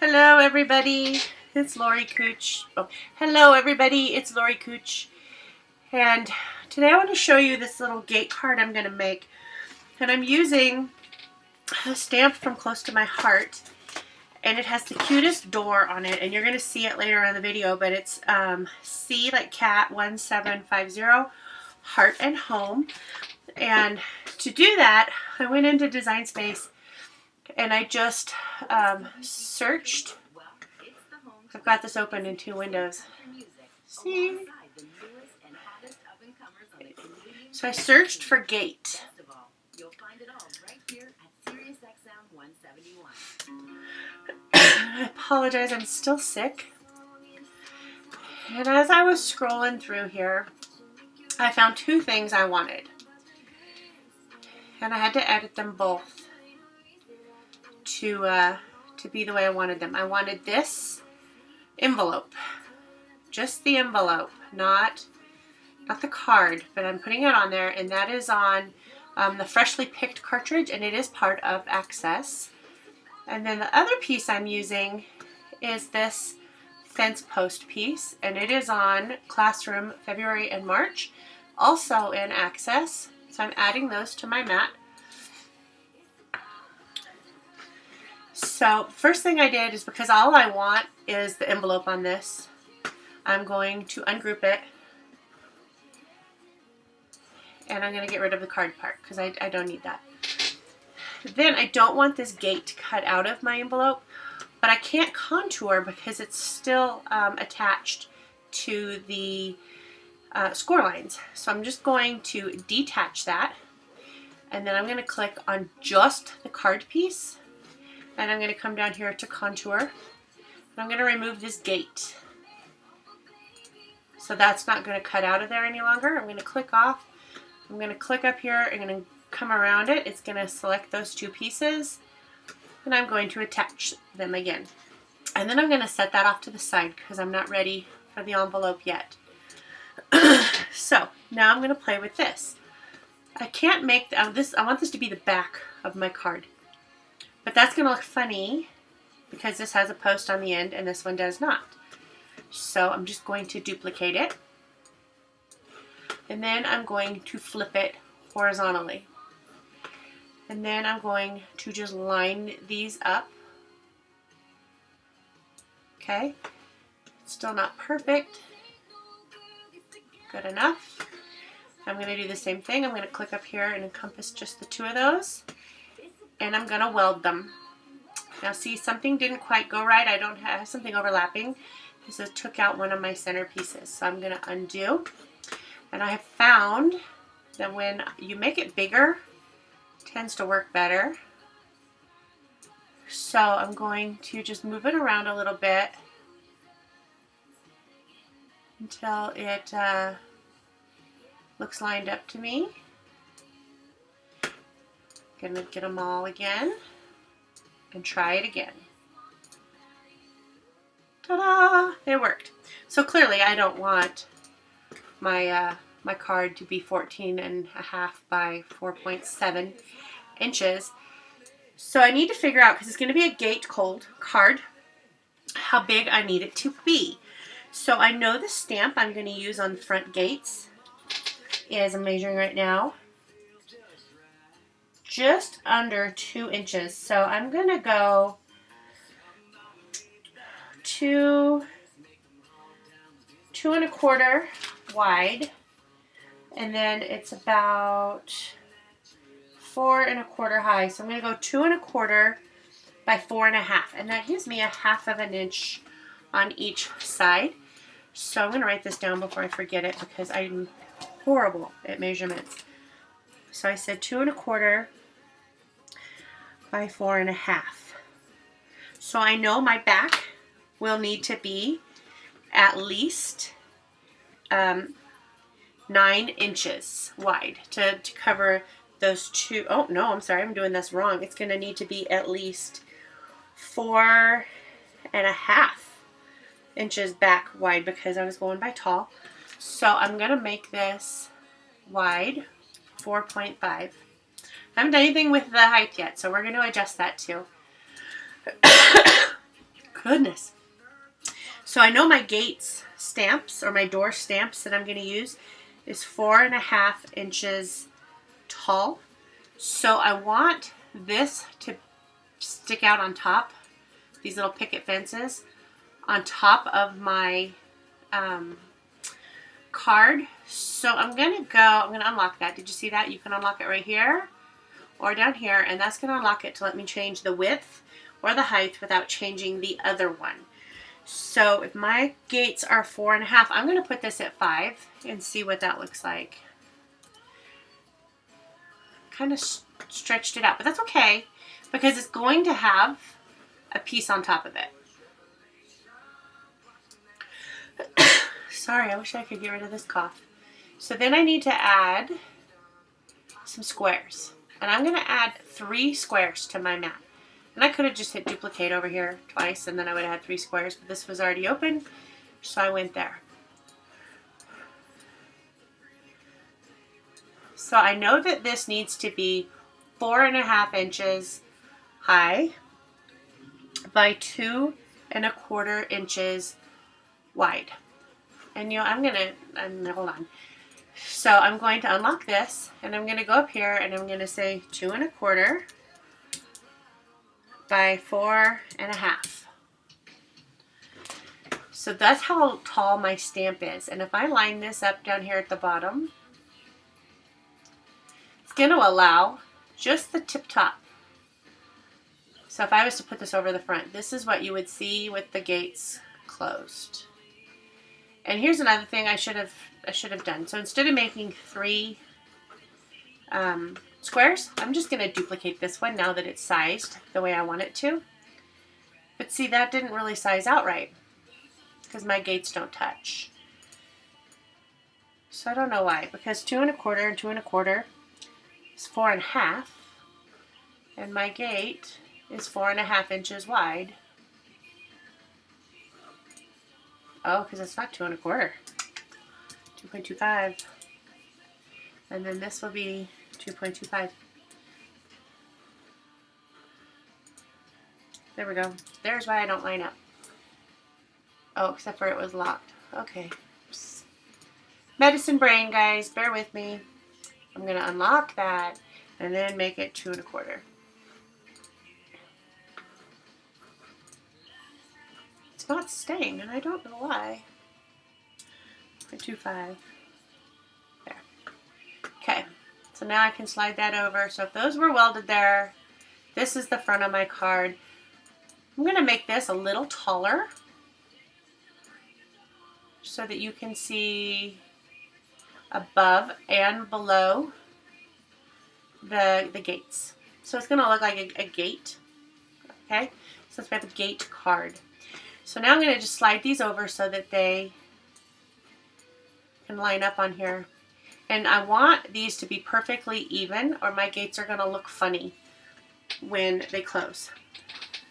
Hello everybody, it's Lori Cooch. Oh, hello everybody, it's Lori Cooch. And today I want to show you this little gate card I'm going to make. And I'm using a stamp from Close to My Heart. And it has the cutest door on it. And you're going to see it later on in the video. But it's C like cat 1750 heart and home. And to do that, I went into Design Space and I just searched. I've got this open in two windows. See? So I searched for gate. I apologize, I'm still sick. And as I was scrolling through here, I found two things I wanted. And I had to edit them both to be the way I wanted them. I wanted this envelope. Just the envelope, not the card, but I'm putting it on there, and that is on the freshly picked cartridge, and it is part of Access. And then the other piece I'm using is this fence post piece, and it is on Classroom February and March, also in Access. So I'm adding those to my mat. So first thing I did is, because all I want is the envelope on this, I'm going to ungroup it. And I'm going to get rid of the card part because I don't need that. Then I don't want this gate cut out of my envelope, but I can't contour because it's still attached to the score lines. So I'm just going to detach that, and then I'm going to click on just the card piece, and I'm going to come down here to contour, and I'm going to remove this gate. So that's not going to cut out of there any longer. I'm going to click off. I'm going to click up here. I'm going to come around it. It's going to select those two pieces, and I'm going to attach them again. And then I'm going to set that off to the side because I'm not ready for the envelope yet. So now I'm going to play with this. I can't make this. I want this to be the back of my card, but that's going to look funny because this has a post on the end and this one does not. So I'm just going to duplicate it, and then I'm going to flip it horizontally. And then I'm going to just line these up. Okay, still not perfect. Good enough. I'm going to do the same thing. I'm going to click up here and encompass just the two of those. And I'm going to weld them. Now see, something didn't quite go right. I don't have something overlapping. This took out one of my center pieces. So I'm going to undo. And I have found that when you make it bigger, it tends to work better. So I'm going to just move it around a little bit until it looks lined up to me. Gonna get them all again and try it again. Ta-da! It worked. So clearly I don't want my my card to be 14.5 by 4.7 inches. So I need to figure out, because it's going to be a gate card, how big I need it to be. So I know the stamp I'm going to use on the front gates is, I'm measuring right now, just under 2 inches. So I'm going to go 2 1/4 wide, and then it's about 4 1/4 high. So I'm going to go 2 1/4 by 4 1/2, and that gives me 1/2 inch on each side. So I'm going to write this down before I forget it because I'm horrible at measurements. So I said 2 1/4 by 4 1/2. So I know my back will need to be at least 9 inches wide to cover those two. Oh no, I'm sorry, I'm doing this wrong. It's going to need to be at least 4 1/2 inches back wide because I was going by tall. So I'm going to make this wide 4.5. I haven't done anything with the height yet, so we're going to adjust that too. Goodness. So I know my gates stamps, or my door stamps that I'm going to use, is 4.5 inches tall. So I want this to stick out on top, these little picket fences, on top of my card. So I'm going to unlock that. Did you see that? You can unlock it right here or down here, and that's going to unlock it to let me change the width or the height without changing the other one. So if my gates are 4.5, I'm going to put this at 5 and see what that looks like. Kind of stretched it out, but that's okay because it's going to have a piece on top of it. Sorry, I wish I could get rid of this cough. So then I need to add some squares, and I'm going to add 3 squares to my mat. And I could have just hit duplicate over here twice and then I would have had 3 squares, but this was already open, so I went there. So I know that this needs to be 4.5 inches high by 2.25 inches wide. And hold on. So I'm going to unlock this, and I'm going to go up here and I'm going to say 2.25 by 4.5. So that's how tall my stamp is. And if I line this up down here at the bottom, it's going to allow just the tip top. So if I was to put this over the front, this is what you would see with the gates closed. And here's another thing I should have done. So instead of making 3 squares, I'm just going to duplicate this one now that it's sized the way I want it to. But see, that didn't really size out right because my gates don't touch. So I don't know why, because 2.25 and 2.25 is 4.5, and my gate is 4.5 inches wide. Oh, because it's not 2.25, 2.25, and then this will be 2.25. There we go. There's why I don't line up. Oh, except for it was locked. Okay. Oops. Medicine brain, guys. Bear with me. I'm going to unlock that and then make it 2.25. It's not staying, and I don't know why. 0.25. There. Okay. So now I can slide that over. So if those were welded there, this is the front of my card. I'm going to make this a little taller so that you can see above and below the gates. So it's going to look like a gate. Okay? So it's a gate card. So now I'm going to just slide these over so that they can line up on here. And I want these to be perfectly even, or my gates are going to look funny when they close.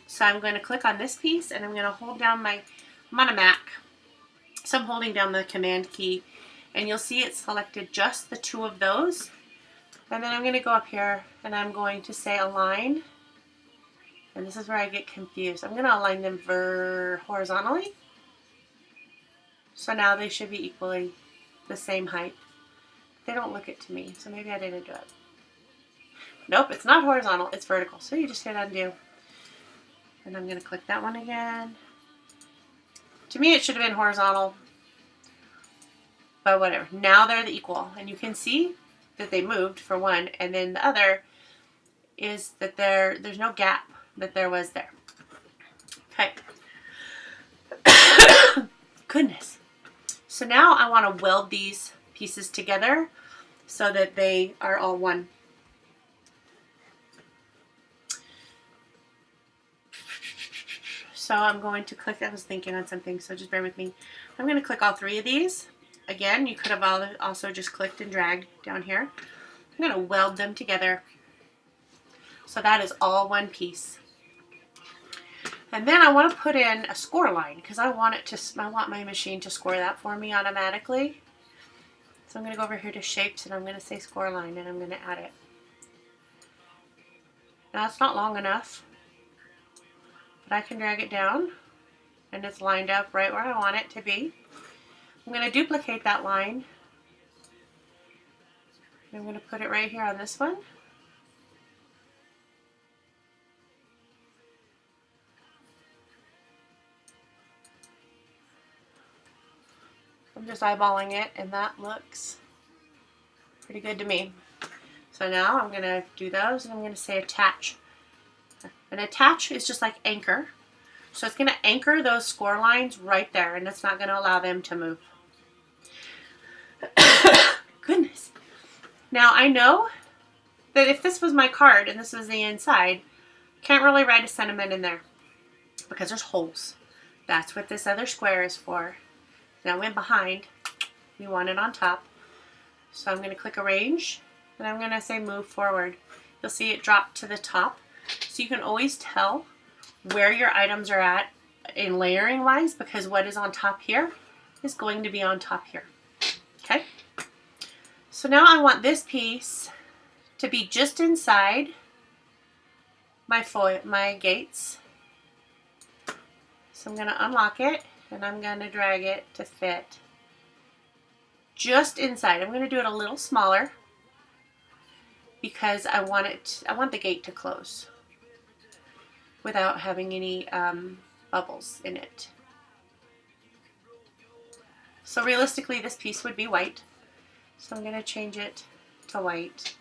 So I'm going to click on this piece, and I'm going to hold down I'm on a Mac, so I'm holding down the command key, and you'll see it selected just the 2 of those. And then I'm going to go up here, and I'm going to say align, and this is where I get confused. I'm going to align them horizontally, so now they should be equally the same height. They don't look it to me, so maybe I didn't do it. Nope, it's not horizontal, it's vertical. So you just hit undo. And I'm going to click that one again. To me, it should have been horizontal, but whatever. Now they're the equal, and you can see that they moved for one, and then the other is that there's no gap that there was there. Okay. Goodness. So now I want to weld these pieces together so that they are all one. So I'm going to click, I was thinking on something, so just bear with me. I'm going to click all 3 of these. Again, you could have also just clicked and dragged down here. I'm going to weld them together. So that is all one piece. And then I want to put in a score line because I want my machine to score that for me automatically. So I'm going to go over here to shapes, and I'm going to say score line, and I'm going to add it. Now it's not long enough, but I can drag it down and it's lined up right where I want it to be. I'm going to duplicate that line. I'm going to put it right here on this one. I'm just eyeballing it, and that looks pretty good to me. So now I'm going to do those, and I'm going to say attach. And attach is just like anchor. So it's going to anchor those score lines right there, and it's not going to allow them to move. Goodness. Now I know that if this was my card and this was the inside, can't really write a sentiment in there because there's holes. That's what this other square is for. Now went behind, we want it on top. So I'm going to click arrange, and I'm going to say move forward. You'll see it drop to the top. So you can always tell where your items are at in layering wise, because what is on top here is going to be on top here. Okay? So now I want this piece to be just inside my gates. So I'm going to unlock it, and I'm going to drag it to fit just inside. I'm going to do it a little smaller because I want the gate to close without having any bubbles in it. So realistically, this piece would be white. So I'm going to change it to white.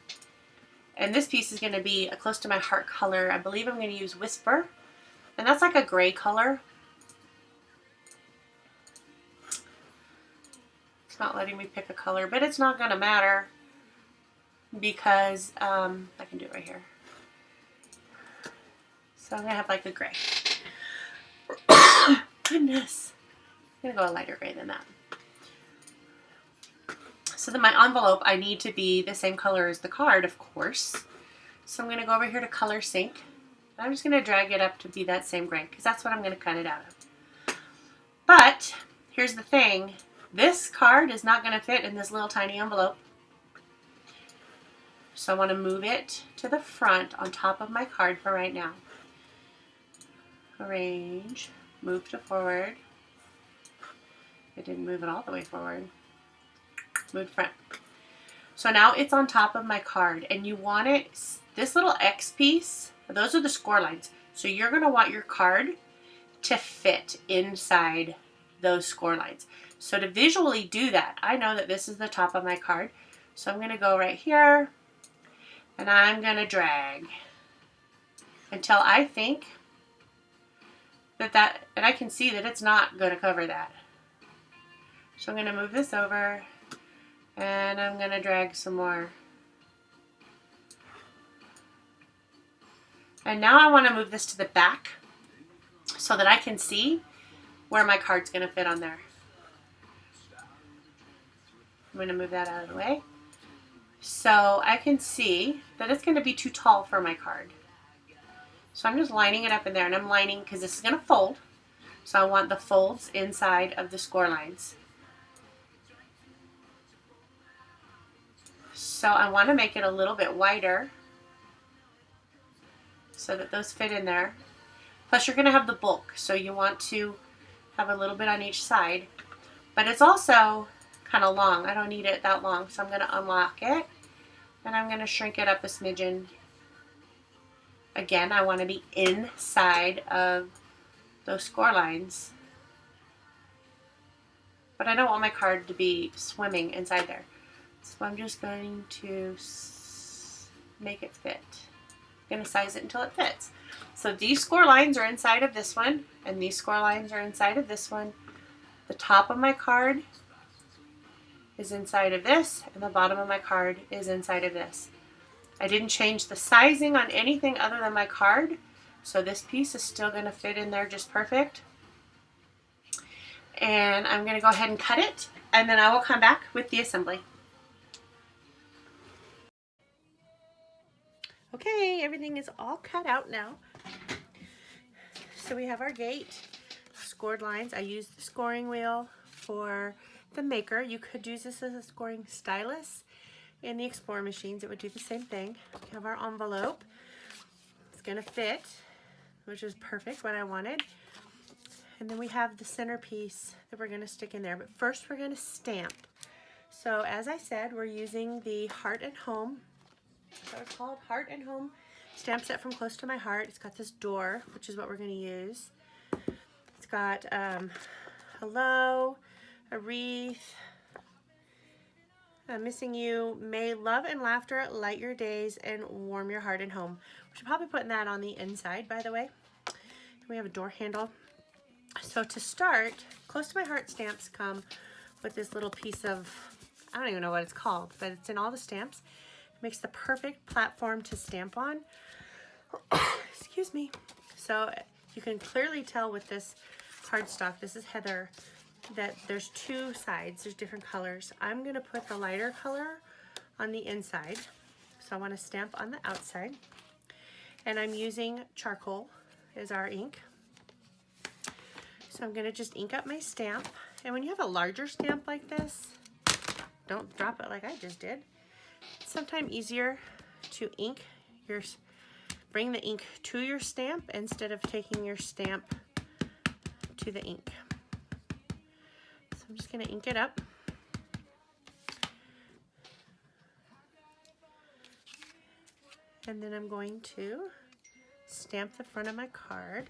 And this piece is going to be close to my heart color. I believe I'm going to use Whisper. And that's like a gray color. It's not letting me pick a color, but it's not going to matter because I can do it right here. So I'm going to have like a gray. Goodness. I'm going to go a lighter gray than that. So then my envelope, I need to be the same color as the card, of course. So I'm going to go over here to color sync. I'm just going to drag it up to be that same gray because that's what I'm going to cut it out of. But here's the thing. This card is not going to fit in this little tiny envelope. So I want to move it to the front on top of my card for right now. Arrange, move to forward. It didn't move it all the way forward. Move to front. So now it's on top of my card, and you want it, this little X piece, those are the score lines. So you're going to want your card to fit inside those score lines. So to visually do that, I know that this is the top of my card. So I'm going to go right here, and I'm going to drag until I think that, and I can see that it's not going to cover that. So I'm going to move this over, and I'm going to drag some more. And now I want to move this to the back so that I can see where my card's going to fit on there. I'm going to move that out of the way. So I can see that it's going to be too tall for my card. So I'm just lining it up in there, and I'm lining because this is going to fold. So I want the folds inside of the score lines. So I want to make it a little bit wider so that those fit in there. Plus you're going to have the bulk, so you want to have a little bit on each side. But it's also kind of long. I don't need it that long, so I'm going to unlock it, and I'm going to shrink it up a smidgen. Again, I want to be inside of those score lines. But I don't want my card to be swimming inside there. So I'm just going to make it fit. I'm going to size it until it fits. So these score lines are inside of this one, and these score lines are inside of this one. The top of my card is inside of this, and the bottom of my card is inside of this. I didn't change the sizing on anything other than my card, so this piece is still going to fit in there just perfect. And I'm going to go ahead and cut it, and then I will come back with the assembly. Okay, everything is all cut out now. So we have our gate, scored lines. I used the scoring wheel for the maker. You could use this as a scoring stylus. In the Explorer machines, it would do the same thing. We have our envelope. It's going to fit, which is perfect, what I wanted. And then we have the centerpiece that we're going to stick in there. But first we're going to stamp. So as I said, we're using the Heart and Home. That's what it's called, Heart and Home stamp set from Close to My Heart. It's got this door, which is what we're going to use. It's got hello, a wreath, missing you, may love and laughter light your days and warm your heart and home. We should probably put that on the inside, by the way. We have a door handle. So to start, Close to My Heart stamps come with this little piece of, I don't even know what it's called, but it's in all the stamps. It makes the perfect platform to stamp on. Excuse me. So you can clearly tell with this cardstock, this is Heather, that there's two sides, there's different colors. I'm going to put the lighter color on the inside. So I want to stamp on the outside. And I'm using charcoal as our ink. So I'm going to just ink up my stamp. And when you have a larger stamp like this, don't drop it like I just did. It's sometimes easier to ink your, bring the ink to your stamp instead of taking your stamp to the ink. So I'm just going to ink it up. And then I'm going to stamp the front of my card.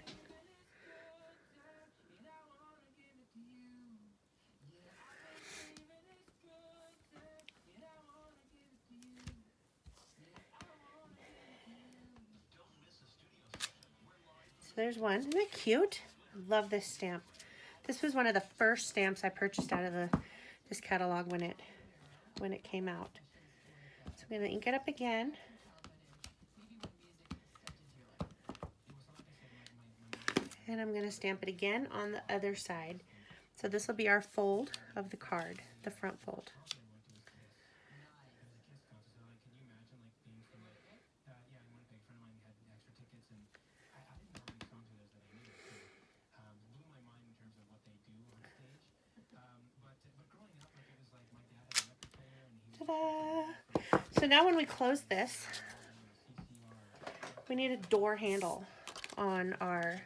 So there's one. Isn't that cute? I love this stamp. This was one of the first stamps I purchased out of this catalog when it came out. So I'm going to ink it up again. And I'm going to stamp it again on the other side. So this will be our fold of the card, the front fold. Ta-da! So now when we close this, we need a door handle on our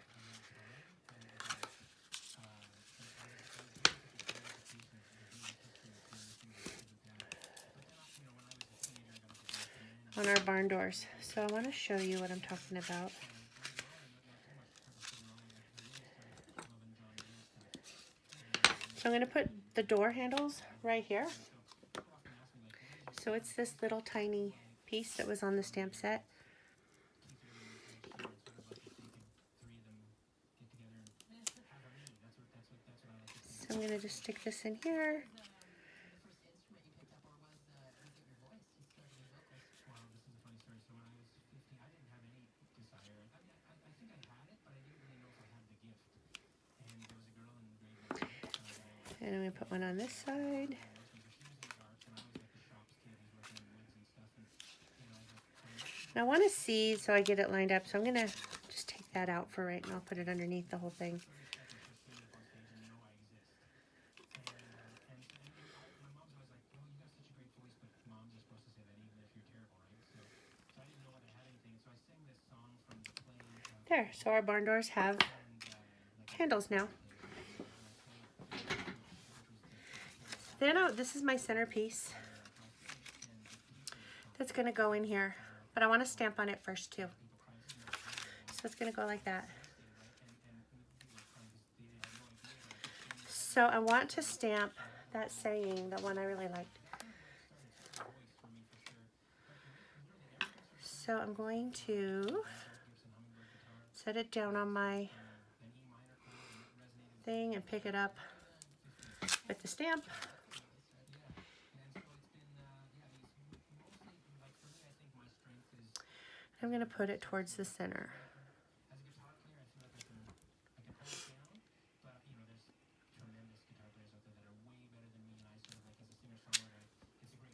barn doors. So I want to show you what I'm talking about. So I'm going to put the door handles right here. So it's this little tiny piece that was on the stamp set. So I'm going to just stick this in here. And I'm going to put one on this side. And I want to see so I get it lined up. So I'm going to just take that out for right now. I'll put it underneath the whole thing. There, so our barn doors have handles now. Then this is my centerpiece that's going to go in here, but I want to stamp on it first too. So it's going to go like that. So I want to stamp that saying, the one I really liked. So I'm going to set it down on my thing and pick it up with the stamp. I'm going to put it towards the center.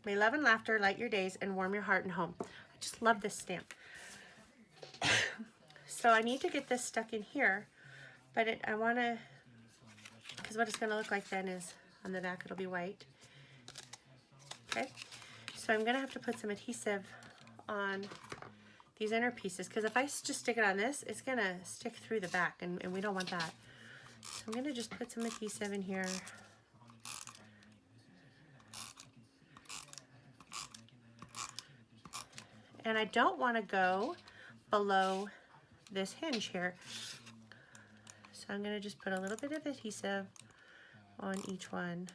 May love and laughter light your days and warm your heart and home. I just love this stamp. So I need to get this stuck in here, but I want to, because what it's going to look like then is on the back it'll be white. Okay, so I'm going to have to put some adhesive on these inner pieces, because if I just stick it on this, it's going to stick through the back, and we don't want that. So I'm going to just put some adhesive in here. And I don't want to go below this hinge here. So I'm going to just put a little bit of adhesive on each one.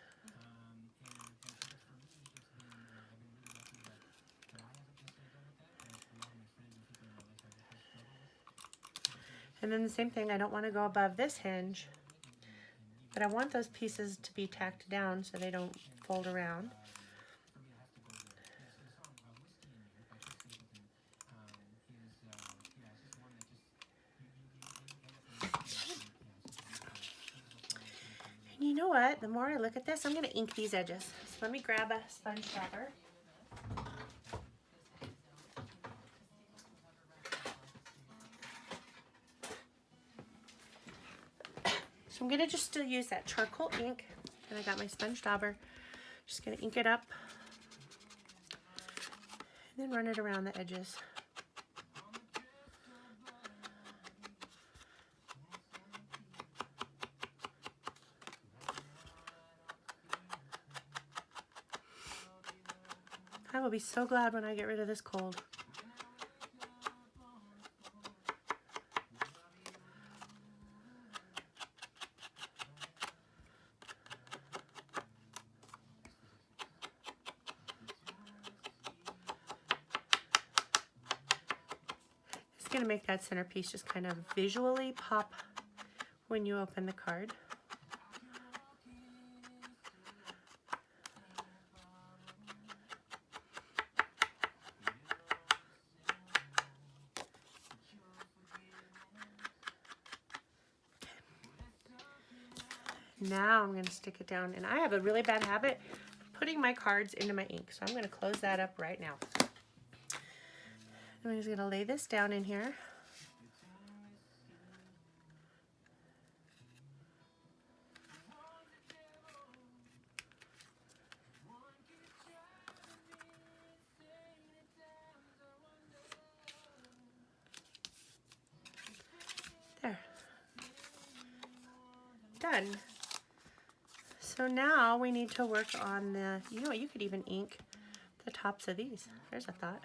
And then the same thing, I don't want to go above this hinge, but I want those pieces to be tacked down so they don't fold around. And you know what? The more I look at this, I'm going to ink these edges. So let me grab a sponge dabber. So I'm going to just still use that charcoal ink, and I got my sponge dauber. Just going to ink it up and then run it around the edges. I will be so glad when I get rid of this cold. It's going to make that centerpiece just kind of visually pop when you open the card. Now I'm going to stick it down, and I have a really bad habit of putting my cards into my ink, so I'm going to close that up right now. I'm just going to lay this down in here. There. Done. So now we need to work on the, you know what, you could even ink the tops of these. There's a thought.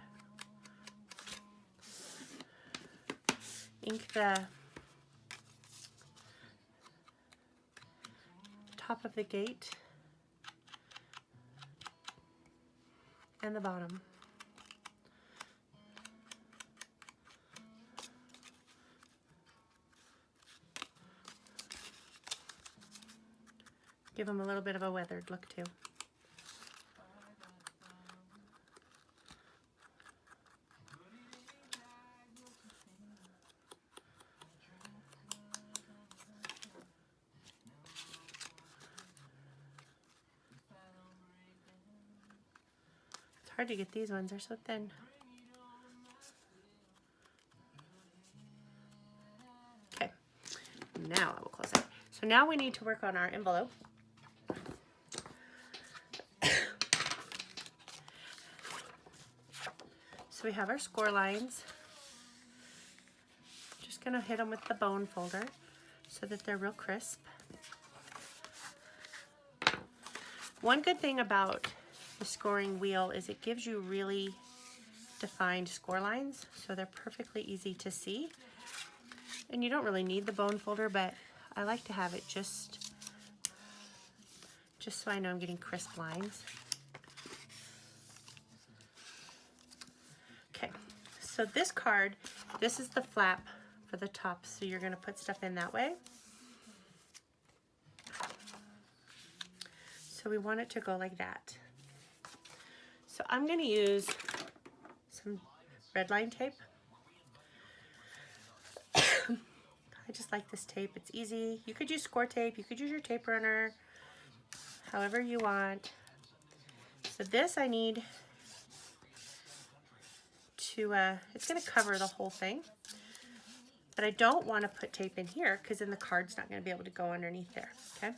Ink the top of the gate and the bottom. Give them a little bit of a weathered look too. It's hard to get these ones, they're so thin. Okay, now I will close it. So now we need to work on our envelope. So we have our score lines. Just gonna hit them with the bone folder so that they're real crisp. One good thing about the scoring wheel is it gives you really defined score lines, so they're perfectly easy to see. And you don't really need the bone folder, but I like to have it just so I know I'm getting crisp lines. Okay, so this card, this is the flap for the top, so you're gonna put stuff in that way. So we want it to go like that. So I'm gonna use some red line tape. I just like this tape, it's easy. You could use score tape, you could use your tape runner, however you want. So this I need to, it's gonna cover the whole thing. But I don't wanna put tape in here because then the card's not gonna be able to go underneath there, okay?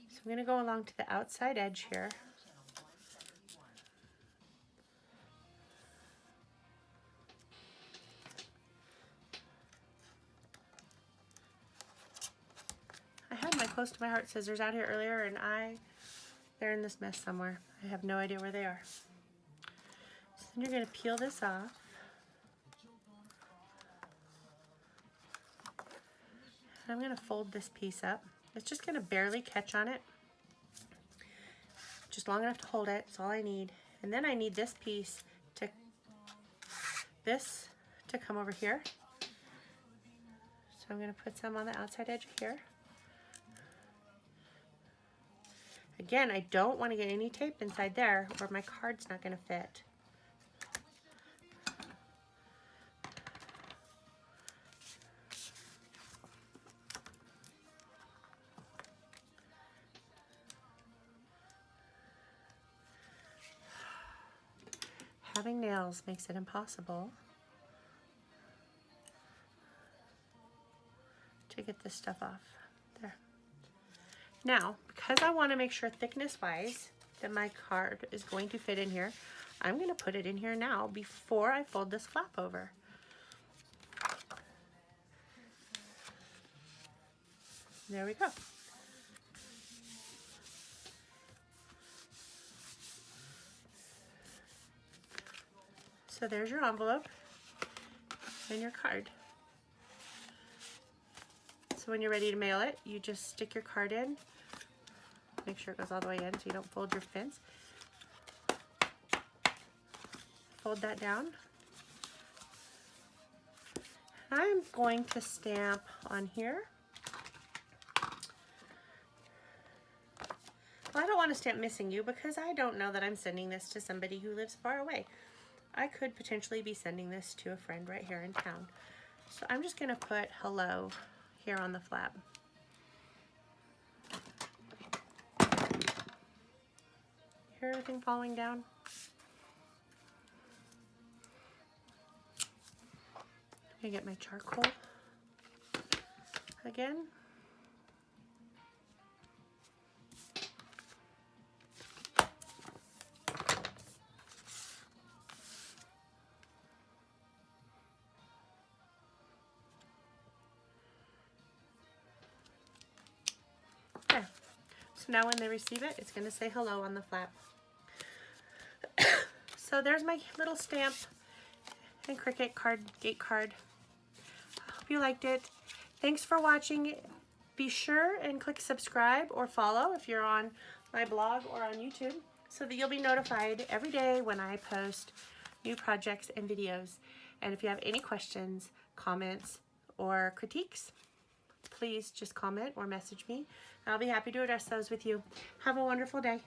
So I'm gonna go along to the outside edge here. post my heart scissors out here earlier, and they're in this mess somewhere. I have no idea where they are. So then you're going to peel this off. And I'm going to fold this piece up. It's just going to barely catch on it. Just long enough to hold it. That's all I need. And then I need this piece to come over here. So I'm going to put some on the outside edge here. Again, I don't want to get any tape inside there or my card's not going to fit. Having nails makes it impossible to get this stuff off. There. Now, because I want to make sure thickness-wise that my card is going to fit in here, I'm going to put it in here now before I fold this flap over. There we go. So there's your envelope and your card. So when you're ready to mail it, you just stick your card in. Make sure it goes all the way in so you don't fold your pins. Fold that down. I'm going to stamp on here. Well, I don't want to stamp missing you because I don't know that I'm sending this to somebody who lives far away. I could potentially be sending this to a friend right here in town. So I'm just going to put hello here on the flap. Hear everything falling down? I'm going to get my charcoal again. There. So now when they receive it, it's going to say hello on the flap. So there's my little stamp and Cricut card, gate card. I hope you liked it. Thanks for watching. Be sure and click subscribe or follow if you're on my blog or on YouTube so that you'll be notified every day when I post new projects and videos. And if you have any questions, comments, or critiques, please just comment or message me. I'll be happy to address those with you. Have a wonderful day.